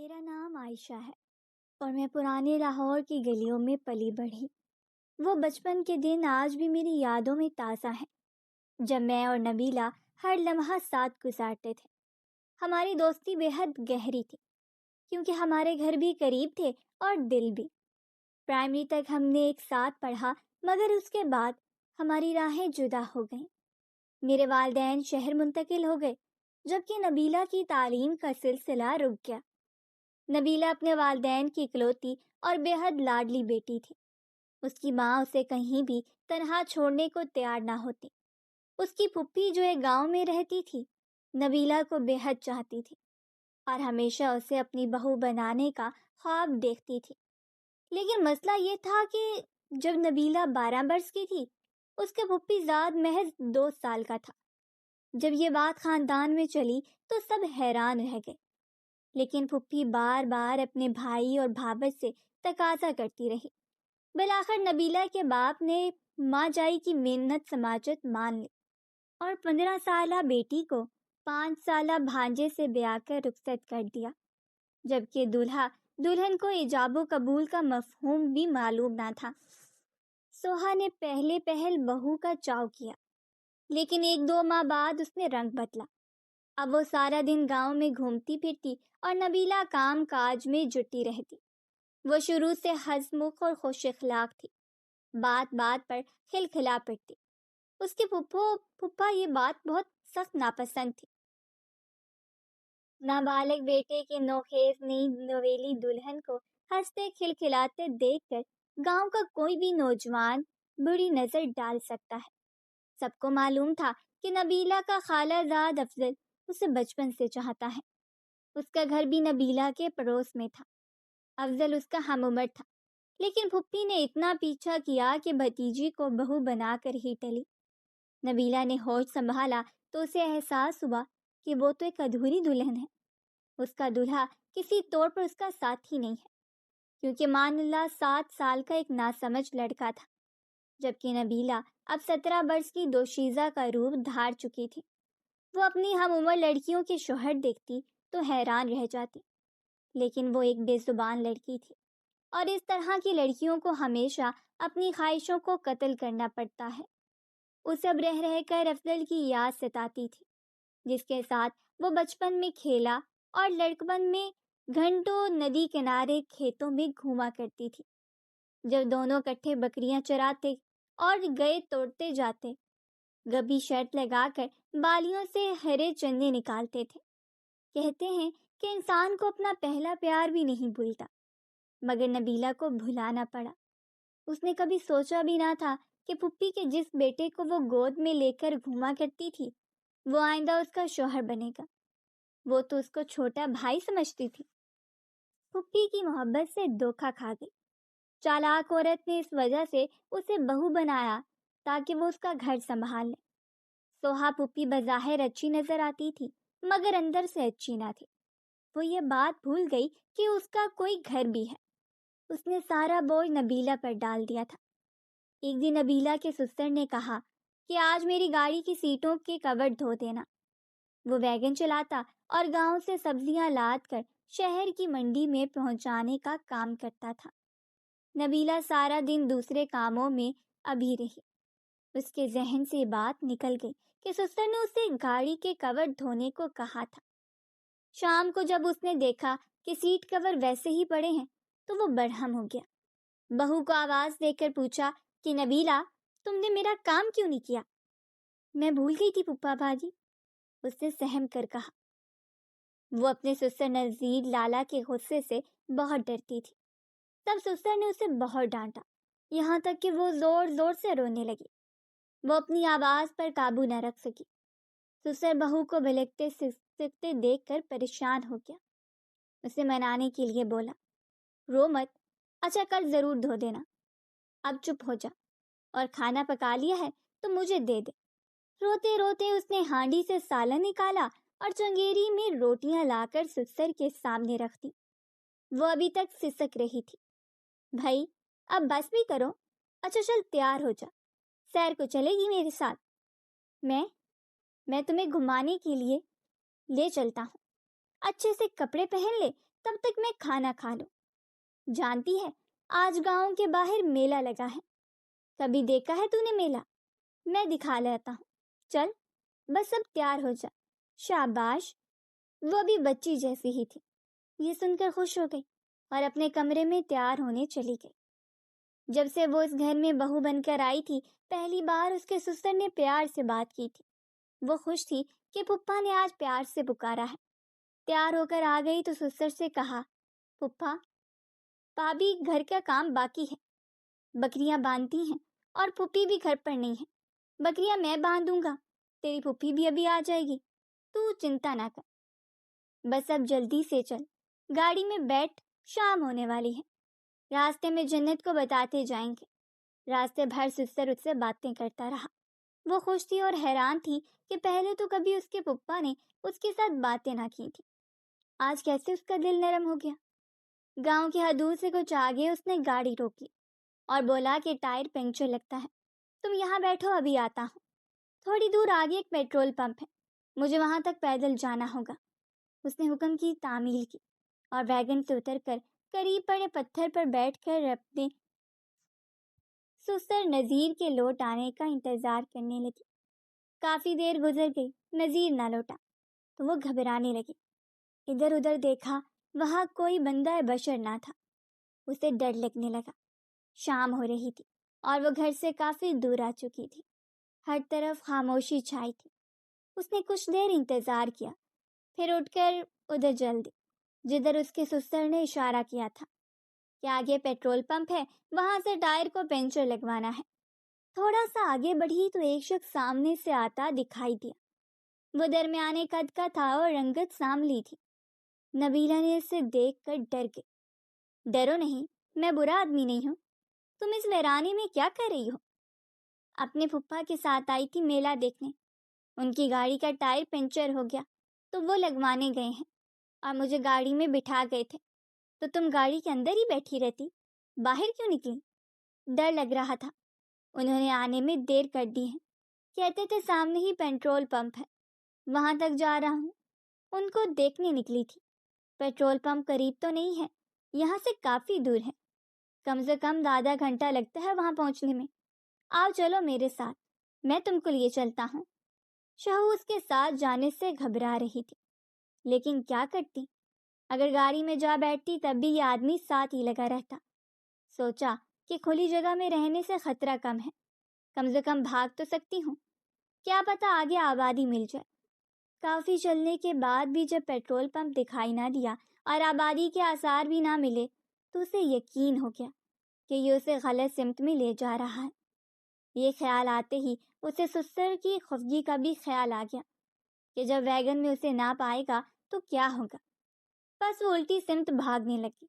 میرا نام عائشہ ہے اور میں پرانے لاہور کی گلیوں میں پلی بڑھی۔ وہ بچپن کے دن آج بھی میری یادوں میں تازہ ہیں، جب میں اور نبیلہ ہر لمحہ ساتھ گزارتے تھے۔ ہماری دوستی بے حد گہری تھی کیونکہ ہمارے گھر بھی قریب تھے اور دل بھی۔ پرائمری تک ہم نے ایک ساتھ پڑھا، مگر اس کے بعد ہماری راہیں جدا ہو گئیں۔ میرے والدین شہر منتقل ہو گئے، جبکہ نبیلہ کی تعلیم کا سلسلہ رک گیا۔ نبیلہ اپنے والدین کی اکلوتی اور بے حد لاڈلی بیٹی تھی۔ اس کی ماں اسے کہیں بھی تنہا چھوڑنے کو تیار نہ ہوتی۔ اس کی پھپھی جو ایک گاؤں میں رہتی تھی، نبیلہ کو بے حد چاہتی تھی اور ہمیشہ اسے اپنی بہو بنانے کا خواب دیکھتی تھی۔ لیکن مسئلہ یہ تھا کہ جب نبیلہ 12 برس کی تھی، اس کے پھپھی زاد محض 2 سال کا تھا۔ جب یہ بات خاندان میں چلی تو سب حیران رہ گئے، لیکن پھپھی بار بار اپنے بھائی اور بھابت سے تقاضا کرتی رہی۔ بالآخر نبیلہ کے باپ نے ماں جائی کی منت سماجت مان لی اور 15 سالہ بیٹی کو 5 سالہ بھانجے سے بیاہ کر رخصت کر دیا، جبکہ دولہا دلہن کو ایجاب و قبول کا مفہوم بھی معلوم نہ تھا۔ سوہا نے پہلے پہل بہو کا چاؤ کیا، لیکن 1-2 ماہ بعد اس نے رنگ بدلا۔ اب وہ سارا دن گاؤں میں گھومتی پھرتی اور نبیلہ کام کاج میں جٹی رہتی۔ وہ شروع سے ہنسمکھ اور خوش اخلاق تھی، بات بات پر کھلکھلا پڑتی۔ اس کے پھپھا یہ بات بہت سخت ناپسند تھی۔ نابالغ بیٹے کی نوخیز نئی نویلی دلہن کو ہنستے کھلکھلاتے دیکھ کر گاؤں کا کوئی بھی نوجوان بری نظر ڈال سکتا ہے۔ سب کو معلوم تھا کہ نبیلہ کا خالہ زاد افضل اسے بچپن سے چاہتا ہے۔ اس کا گھر بھی نبیلہ کے پڑوس میں تھا۔ افضل اس کا ہم عمر تھا، لیکن پھپھی نے اتنا پیچھا کیا کہ بھتیجی کو بہو بنا کر ہی ٹلی۔ نبیلہ نے ہوش سنبھالا تو اسے احساس ہوا کہ وہ تو ایک ادھوری دلہن ہے۔ اس کا دولہا کسی طور پر اس کا ساتھی نہیں ہے، کیونکہ مان اللہ 7 سال کا ایک ناسمجھ لڑکا تھا، جبکہ نبیلہ اب 17 برس کی دوشیزہ کا روپ دھار چکی تھی۔ وہ اپنی ہم عمر لڑکیوں کے شوہر دیکھتی تو حیران رہ جاتی، لیکن وہ ایک بے زبان لڑکی تھی اور اس طرح کی لڑکیوں کو ہمیشہ اپنی خواہشوں کو قتل کرنا پڑتا ہے۔ اسے اب رہ رہ کر افضل کی یاد ستاتی تھی، جس کے ساتھ وہ بچپن میں کھیلا اور لڑکپن میں گھنٹوں ندی کنارے کھیتوں میں گھوما کرتی تھی، جب دونوں کٹھے بکریاں چراتے اور گئے توڑتے جاتے، گبی شرط لگا کر بالیوں سے ہرے چنے نکالتے تھے۔ کہتے ہیں کہ انسان کو اپنا پہلا پیار بھی نہیں بھولتا، مگر نبیلہ کو بھلانا پڑا۔ اس نے کبھی سوچا بھی نہ تھا کہ پھپھی کے جس بیٹے کو وہ گود میں لے کر گھوما کرتی تھی، وہ آئندہ اس کا شوہر بنے گا۔ وہ تو اس کو چھوٹا بھائی سمجھتی تھی۔ پھپھی کی محبت سے دھوکا کھا گئی۔ چالاک عورت نے اس وجہ سے اسے بہو بنایا تاکہ وہ اس کا گھر سنبھال لے۔ سوہا پھپھی بظاہر اچھی نظر آتی تھی، مگر اندر سے اچھی نہ تھی۔ وہ یہ بات بھول گئی کہ اس کا کوئی گھر بھی ہے۔ اس نے سارا بوجھ نبیلہ پر ڈال دیا تھا۔ ایک دن نبیلہ کے سسر نے کہا کہ آج میری گاڑی کی سیٹوں کے کور دھو دینا۔ وہ ویگن چلاتا اور گاؤں سے سبزیاں لاد کر شہر کی منڈی میں پہنچانے کا کام کرتا تھا۔ نبیلہ سارا دن دوسرے کاموں میں ابھی رہی۔ اس کے ذہن سے بات نکل گئی کہ سسر نے اسے گاڑی کے کور دھونے کو کہا تھا۔ شام کو جب اس نے دیکھا کہ سیٹ کور ویسے ہی پڑے ہیں تو وہ برہم ہو گیا۔ بہو کو آواز دے کر پوچھا کہ نبیلہ، تم نے میرا کام کیوں نہیں کیا؟ میں بھول گئی تھی پھپھا بھاجی، اس نے سہم کر کہا۔ وہ اپنے سسر نذیر لالا کے غصے سے بہت ڈرتی تھی۔ تب سسر نے اسے بہت ڈانٹا، یہاں تک کہ وہ زور زور سے رونے لگی۔ وہ اپنی آواز پر قابو نہ رکھ سکی۔ سسر بہو کو بھلکتے سکتے دیکھ کر پریشان ہو گیا۔ اسے منانے کے لیے بولا، رو مت، اچھا کل ضرور دھو دینا، اب چپ ہو جا، اور کھانا پکا لیا ہے تو مجھے دے دے۔ روتے روتے اس نے ہانڈی سے سالن نکالا اور چنگیری میں روٹیاں لا کر سسر کے سامنے رکھ دی۔ وہ ابھی تک سسک رہی تھی۔ بھائی اب بس بھی کرو، اچھا چل تیار ہو جا، سیر کو چلے گی میرے ساتھ؟ میں تمہیں گھمانے کے لیے لے چلتا ہوں، اچھے سے کپڑے پہن لے تب تک میں کھانا کھا لوں۔ جانتی ہے آج گاؤں کے باہر میلہ لگا ہے، کبھی دیکھا ہے تو نے میلہ؟ میں دکھا لیتا ہوں، چل بس اب تیار ہو جا۔ شاباش، وہ بھی بچی جیسی ہی تھی۔ یہ سن کر خوش ہو گئی اور اپنے کمرے میں تیار ہونے چلی گئی۔ جب سے وہ اس گھر میں بہو بن کر آئی تھی، پہلی بار اس کے سسر نے پیار سے بات کی تھی۔ وہ خوش تھی کہ پھپھا نے آج پیار سے پکارا ہے۔ تیار ہو کر آ گئی تو سسر سے کہا، پھپھا، بھابھی گھر کا کام باقی ہے، بکریاں باندھتی ہیں اور پھوپھی بھی گھر پر نہیں ہے۔ بکریاں میں باندھوں گا، تیری پھوپھی بھی ابھی آ جائے گی، تو چنتا نہ کر، بس اب جلدی سے چل، گاڑی میں بیٹھ، شام ہونے والی ہے۔ راستے میں جنت کو بتاتے جائیں گے۔ راستے بھر سسر اس سے باتیں کرتا رہا۔ وہ خوش تھی اور حیران تھی کہ پہلے تو کبھی اس کے پپا نے اس کے ساتھ باتیں نہ کی تھی، آج کیسے اس کا دل نرم ہو گیا۔ گاؤں کی حدود سے کچھ آگے اس نے گاڑی روک لی اور بولا کہ ٹائر پنکچر لگتا ہے، تم یہاں بیٹھو، ابھی آتا ہوں۔ تھوڑی دور آگے ایک پیٹرول پمپ ہے، مجھے وہاں تک پیدل جانا ہوگا۔ اس نے حکم کی تعمیل کی اور ویگن سے اتر کر قریب پڑے پتھر پر بیٹھ کر اپنے سسر نذیر کے لوٹ آنے کا انتظار کرنے لگی۔ کافی دیر گزر گئی، نذیر نہ لوٹا تو وہ گھبرانے لگی۔ ادھر ادھر دیکھا، وہاں کوئی بندہ بشر نہ تھا۔ اسے ڈر لگنے لگا۔ شام ہو رہی تھی اور وہ گھر سے کافی دور آ چکی تھی۔ ہر طرف خاموشی چھائی تھی۔ اس نے کچھ دیر انتظار کیا، پھر اٹھ کر ادھر چل دی جدھر اس کے سسر نے اشارہ کیا تھا کہ آگے پیٹرول پمپ ہے، وہاں سے ٹائر کو پنچر لگوانا ہے۔ تھوڑا سا آگے بڑھی تو ایک شخص سامنے سے آتا دکھائی دیا۔ وہ درمیانے قد کا تھا اور رنگت سانولی تھی۔ نبیلہ نے اسے دیکھ کر ڈر گئی۔ ڈرو نہیں، میں برا آدمی نہیں ہوں، تم اس ویرانے میں کیا کر رہی ہو؟ اپنے پھپھا کے ساتھ آئی تھی میلہ دیکھنے، ان کی گاڑی کا ٹائر پنچر ہو گیا تو وہ لگوانے گئے ہیں اور مجھے گاڑی میں بٹھا گئے تھے، تو تم گاڑی کے اندر ہی بیٹھی رہتی، باہر کیوں نکلی؟ ڈر لگ رہا تھا، انہوں نے آنے میں دیر کر دی ہے، کہتے تھے سامنے ہی پیٹرول پمپ ہے، وہاں تک جا رہا ہوں۔ ان کو دیکھنے نکلی تھی۔ پیٹرول پمپ قریب تو نہیں ہے، یہاں سے کافی دور ہے، کم سے کم آدھا گھنٹہ لگتا ہے وہاں پہنچنے میں۔ آؤ چلو میرے ساتھ، میں تم کو لیے چلتا ہوں۔ شہو اس کے ساتھ جانے سے گھبرا رہی تھی، لیکن کیا کرتی؟ اگر گاڑی میں جا بیٹھتی تب بھی یہ آدمی ساتھ ہی لگا رہتا۔ سوچا کہ کھلی جگہ میں رہنے سے خطرہ کم ہے، کم سے کم بھاگ تو سکتی ہوں، کیا پتہ آگے آبادی مل جائے۔ کافی چلنے کے بعد بھی جب پیٹرول پمپ دکھائی نہ دیا اور آبادی کے آثار بھی نہ ملے تو اسے یقین ہو گیا کہ یہ اسے غلط سمت میں لے جا رہا ہے۔ یہ خیال آتے ہی اسے سسر کی خفگی کا بھی خیال آ گیا کہ جب ویگن میں اسے نہ پائے گا تو کیا ہوگا۔ بس وہ الٹی سمت بھاگنے لگی،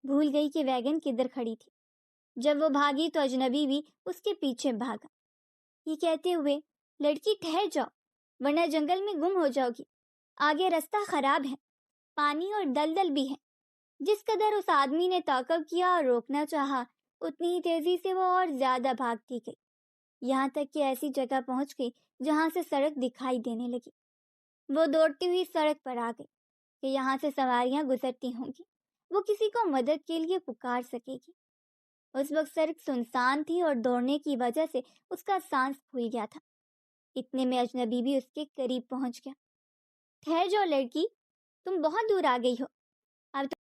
بھول گئی کہ ویگن کدھر کھڑی تھی۔ جب وہ بھاگی تو اجنبی بھی اس کے پیچھے بھاگا، یہ کہتے ہوئے، لڑکی ٹھہر جاؤ ورنہ جنگل میں گم ہو جاؤ گی، آگے رستہ خراب ہے، پانی اور دلدل بھی ہے۔ جس قدر اس آدمی نے تعاقب کیا اور روکنا چاہا، اتنی ہی تیزی سے وہ اور زیادہ بھاگتی گئی، یہاں تک کہ ایسی جگہ پہنچ گئی جہاں سے سڑک دکھائی دینے لگی۔ وہ دوڑتی ہوئی سڑک پر آ گئی کہ یہاں سے سواریاں گزرتی ہوں گی، وہ کسی کو مدد کے لیے پکار سکے گی۔ اس وقت سڑک سنسان تھی اور دوڑنے کی وجہ سے اس کا سانس پھول گیا تھا۔ اتنے میں اجنبی بھی اس کے قریب پہنچ گیا۔ ٹھہر جاؤ لڑکی، تم بہت دور آ گئی ہو،